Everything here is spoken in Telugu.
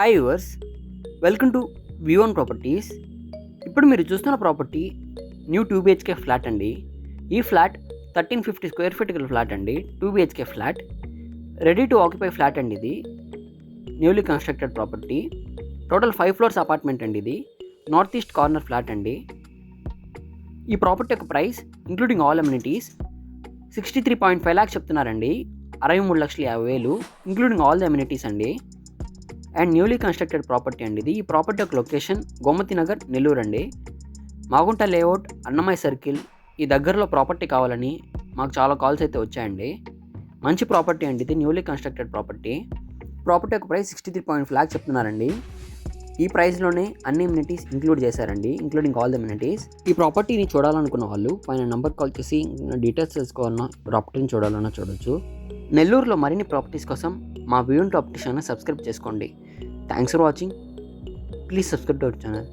Hi viewers, welcome to V1 properties. ఇప్పుడు మీరు చూస్తున్న ప్రాపర్టీ న్యూ 2 BHK ఫ్లాట్ అండి. ఈ ఫ్లాట్ 1350 స్క్వేర్ ఫీట్ గల ఫ్లాట్ అండి. 2 BHK flat, ready to occupy flat అండి. ఇది newly constructed property. Total 5 floors apartment అండి. ఇది నార్త్ ఈస్ట్ కార్నర్ ఫ్లాట్ అండి. ఈ ప్రాపర్టీ యొక్క price including all amenities 63.5 lakhs చెప్తున్నారండి. 63,50,000 ఇంక్లూడింగ్ ఆల్ ది అమ్యూనిటీస్ అండి. అండ్ న్యూలీ కన్స్ట్రక్టెడ్ ప్రాపర్టీ అండి. ఇది ఈ ప్రాపర్టీ యొక్క లొకేషన్ గోమతి నగర్, నెల్లూరు అండి. మాగుంట లేఅవుట్, అన్నమయ్య సర్కిల్ ఈ దగ్గరలో ప్రాపర్టీ కావాలని మాకు చాలా కాల్స్ అయితే వచ్చాయండి. మంచి ప్రాపర్టీ అండి. ఇది న్యూలీ కన్స్ట్రక్టెడ్ ప్రాపర్టీ. ప్రాపర్టీ యొక్క ప్రైస్ 63.5 lakhs చెప్తున్నారండి. ఈ ప్రైస్లోనే అన్ని అమ్యూనిటీస్ ఇంక్లూడ్ చేశారండి, ఇంక్లూడింగ్ ఆల్ ది అమ్యూనిటీస్. ఈ ప్రాపర్టీని చూడాలనుకున్న వాళ్ళు పైన నెంబర్ కాల్ చేసి డీటెయిల్స్ తెలుసుకోవాలన్నా, ప్రాపర్టీని చూడాలన్నా చూడొచ్చు. నెల్లూరులో మరిన్ని ప్రాపర్టీస్ కోసం మా V1 ప్రాపర్టీస్ ఛానల్ సబ్స్క్రైబ్ చేసుకోండి. Thanks for watching. Please subscribe to our channel.